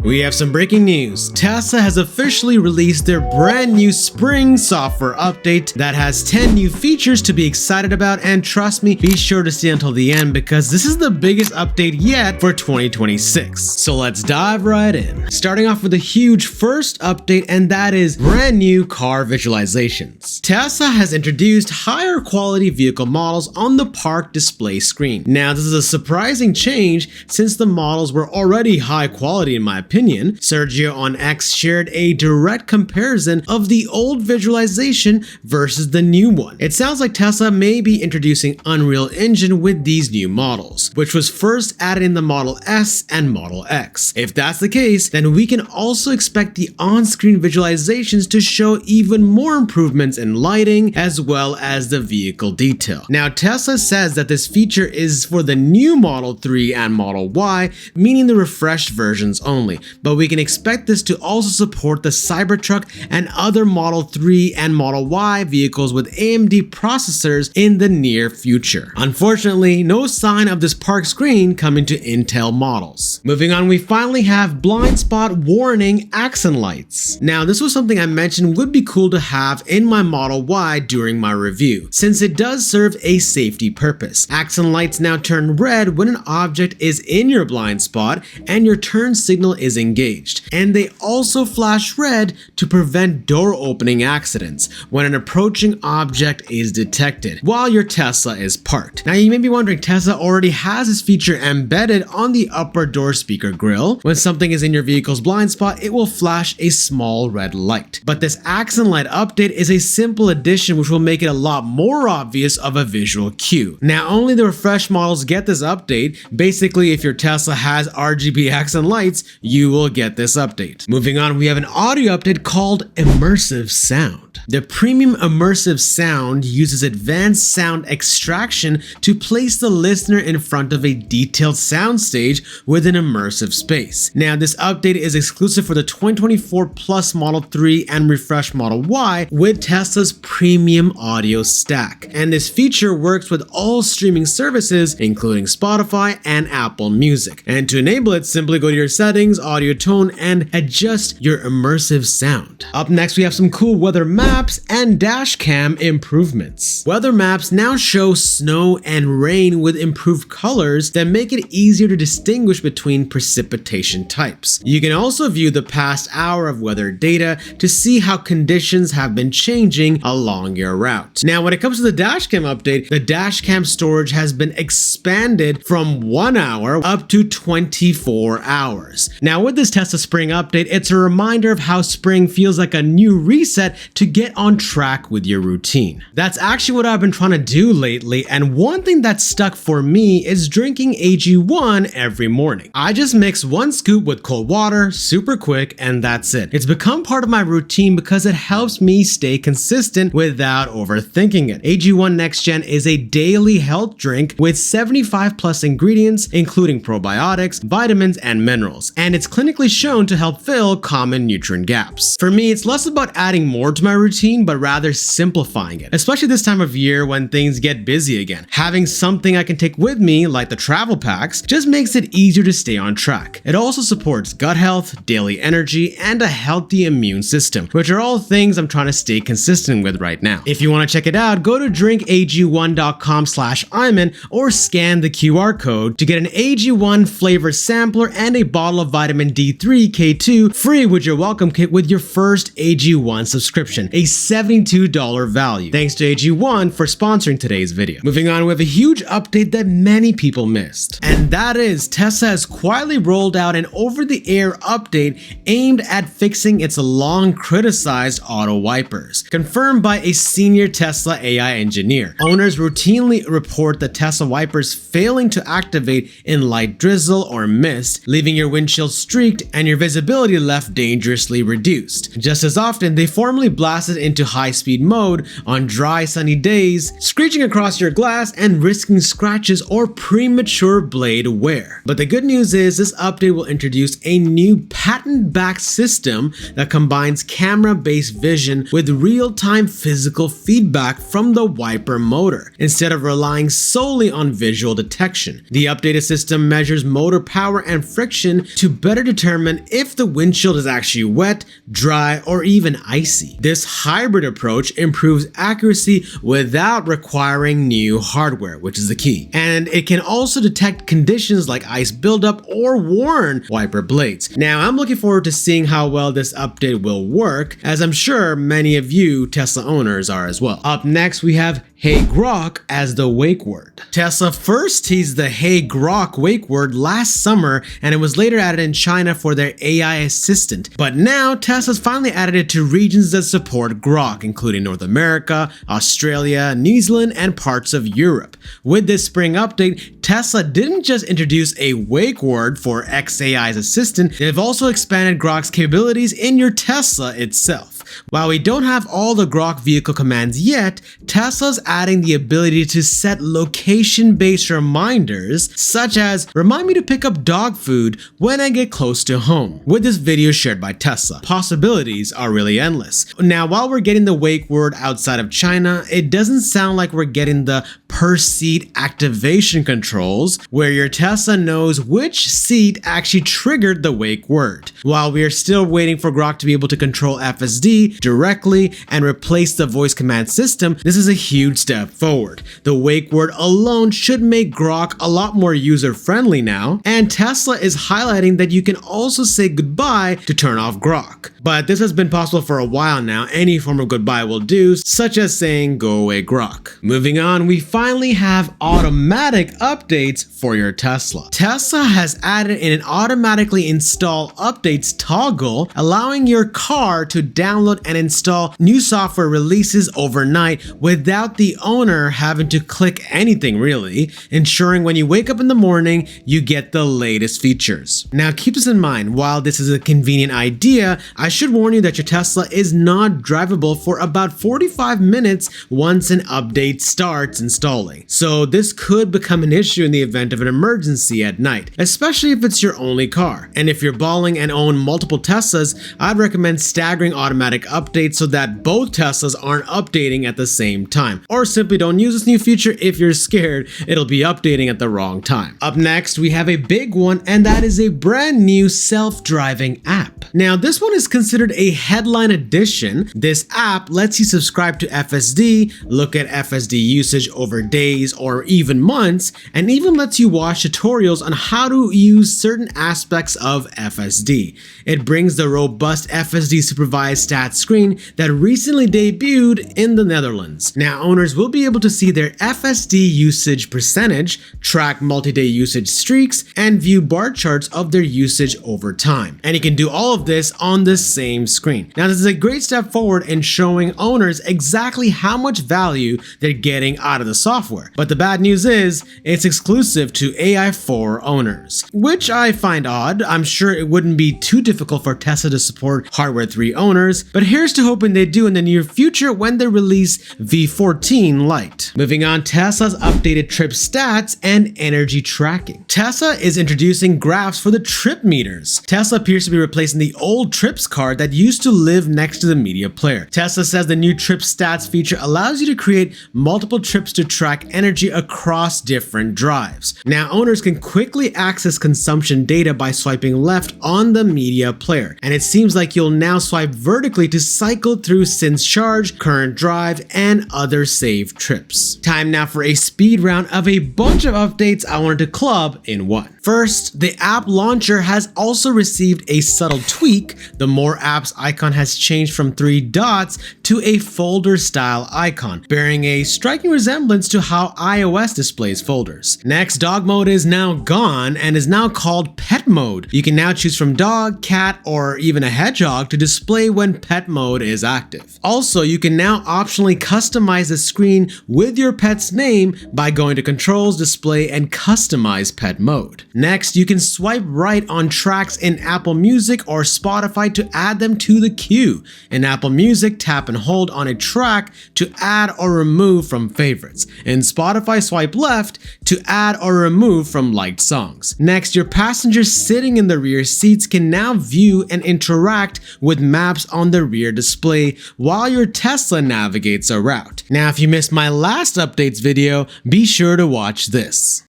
We have some breaking news. Tesla has officially released their brand new spring software update that has 10 new features to be excited about, and trust me, be sure to stay until the end because this is the biggest update yet for 2026. So let's dive right in. Starting off with a huge first update, and that is brand new car visualizations. Tesla has introduced higher quality vehicle models on the park display screen. Now this is a surprising change since the models were already high quality in my opinion. Sergio on X shared a direct comparison of the old visualization versus the new one. It sounds like Tesla may be introducing Unreal Engine with these new models, which was first added in the Model S and Model X. If that's the case, then we can also expect the on-screen visualizations to show even more improvements in lighting as well as the vehicle detail. Now Tesla says that this feature is for the new Model 3 and Model Y, meaning the refreshed versions only. But we can expect this to also support the Cybertruck and other Model 3 and Model Y vehicles with AMD processors in the near future. Unfortunately, no sign of this park screen coming to Intel models. Moving on, we finally have blind spot warning accent lights. Now, this was something I mentioned would be cool to have in my Model Y during my review, since it does serve a safety purpose. Accent lights now turn red when an object is in your blind spot and your turn signal is engaged, and they also flash red to prevent door opening accidents when an approaching object is detected while your Tesla is parked. Now you may be wondering, Tesla already has this feature embedded on the upper door speaker grille. When something is in your vehicle's blind spot, it will flash a small red light. But this accent light update is a simple addition which will make it a lot more obvious of a visual cue. Now only the refreshed models get this update. Basically, if your Tesla has RGB accent lights, you will get this update. Moving on, we have an audio update called Immersive Sound. The premium immersive sound uses advanced sound extraction to place the listener in front of a detailed soundstage with an immersive space. Now, this update is exclusive for the 2024 Plus Model 3 and refreshed Model Y with Tesla's premium audio stack. And this feature works with all streaming services, including Spotify and Apple Music. And to enable it, simply go to your settings, audio tone, and adjust your immersive sound. Up next, we have some cool weather maps and dash cam improvements. Weather maps now show snow and rain with improved colors that make it easier to distinguish between precipitation types. You can also view the past hour of weather data to see how conditions have been changing along your route. Now, when it comes to the dash cam update, the dash cam storage has been expanded from 1 hour up to 24 hours. Now, with this Tesla Spring update, it's a reminder of how spring feels like a new reset to get on track with your routine. That's actually what I've been trying to do lately, and one thing that stuck for me is drinking AG1 every morning. I just mix 1 scoop with cold water, super quick, and that's it. It's become part of my routine because it helps me stay consistent without overthinking it. AG1 Next Gen is a daily health drink with 75 plus ingredients, including probiotics, vitamins, and minerals, and it's clinically shown to help fill common nutrient gaps. For me, it's less about adding more to my routine, but rather simplifying it, especially this time of year when things get busy again. Having something I can take with me, like the travel packs, just makes it easier to stay on track. It also supports gut health, daily energy, and a healthy immune system, which are all things I'm trying to stay consistent with right now. If you want to check it out, go to drinkag1.com/Iman or scan the QR code to get an AG1 flavor sampler and a bottle of vitamin D3 K2 free with your welcome kit with your first AG1 subscription, a $72 value. Thanks to AG1 for sponsoring today's video. Moving on, we have a huge update that many people missed, and that is Tesla has quietly rolled out an over-the-air update aimed at fixing its long criticized auto wipers. Confirmed by a senior Tesla AI engineer, owners routinely report the Tesla wipers failing to activate in light drizzle or mist, leaving your windshield streaked and your visibility left dangerously reduced. Just as often, they formally blasted into high-speed mode on dry, sunny days, screeching across your glass and risking scratches or premature blade wear. But the good news is this update will introduce a new patent-backed system that combines camera-based vision with real-time physical feedback from the wiper motor, instead of relying solely on visual detection. The updated system measures motor power and friction to better better determine if the windshield is actually wet, dry, or even icy. This hybrid approach improves accuracy without requiring new hardware, which is the key. And it can also detect conditions like ice buildup or warn wiper blades. Now, I'm looking forward to seeing how well this update will work, as I'm sure many of you Tesla owners are as well. Up next, we have Hey Grok as the wake word. Tesla first teased the Hey Grok wake word last summer, and it was later added in China for their AI assistant. But now Tesla's finally added it to regions that support Grok, including North America, Australia, New Zealand, and parts of Europe. With this spring update, Tesla didn't just introduce a wake word for xAI's assistant, they've also expanded Grok's capabilities in your Tesla itself. While we don't have all the Grok vehicle commands yet, Tesla's adding the ability to set location-based reminders, such as remind me to pick up dog food when I get close to home. With this video shared by Tesla, possibilities are really endless. Now, while we're getting the wake word outside of China, it doesn't sound like we're getting the per seat activation controls, where your Tesla knows which seat actually triggered the wake word. While we are still waiting for Grok to be able to control FSD directly and replace the voice command system, this is a huge step forward. The wake word alone should make Grok a lot more user-friendly now, and Tesla is highlighting that you can also say goodbye to turn off Grok. But this has been possible for a while now. Any form of goodbye will do, such as saying go away Grok. Moving on, we finally have automatic updates for your Tesla. Tesla has added in an automatically install updates toggle, allowing your car to download and install new software releases overnight without the owner having to click anything really, ensuring when you wake up in the morning, you get the latest features. Now keep this in mind, while this is a convenient idea, I should warn you that your Tesla is not drivable for about 45 minutes once an update starts installing. So this could become an issue in the event of an emergency at night, especially if it's your only car. And if you're balling and own multiple Teslas, I'd recommend staggering automatic updates so that both Teslas aren't updating at the same time. Or simply don't use this new feature if you're scared it'll be updating at the wrong time. Up next, we have a big one, and that is a brand new self-driving app. Now, this one is considered a headline edition. This app lets you subscribe to FSD, look at FSD usage over days or even months, and even lets you watch tutorials on how to use certain aspects of FSD. It brings the robust FSD supervised stats screen that recently debuted in the Netherlands. Now, owners will be able to see their FSD usage percentage, track multi-day usage streaks, and view bar charts of their usage over time. And you can do all of this on the same screen. Now, this is a great step forward in showing owners exactly how much value they're getting out of the software. But the bad news is, it's exclusive to AI4 owners, which I find odd. I'm sure it wouldn't be too difficult for Tesla to support Hardware 3 owners, but here's to hoping they do in the near future when they release V14 Lite. Moving on, Tesla's updated trip stats and energy tracking. Tesla is introducing graphs for the trip meters. Tesla appears to be replacing the old trips card that used to live next to the media player. Tesla says the new trip stats feature allows you to create multiple trips to track energy across different drives. Now, owners can quickly access consumption data by swiping left on the media player, and it seems like you'll now swipe vertically to cycle through since charge, current drive, and other saved trips. Time now for a speed round of a bunch of updates I wanted to club in one. First, the app launcher has also received a subtle tweak. The More Apps icon has changed from 3 dots to a folder style icon, bearing a striking resemblance to how iOS displays folders. Next, dog mode is now gone and is now called pet mode. You can now choose from dog, cat, or even a hedgehog to display when pet mode is active. Also, you can now optionally customize the screen with your pet's name by going to Controls, Display, and Customize Pet Mode. Next, you can swipe right on tracks in Apple Music or Spotify to add them to the queue. In Apple Music, tap and hold on a track to add or remove from favorites. In Spotify, swipe left to add or remove from liked songs. Next, your passengers sitting in the rear seats can now view and interact with maps on the rear display while your Tesla navigates a route. Now, if you missed my last updates video, be sure to watch this.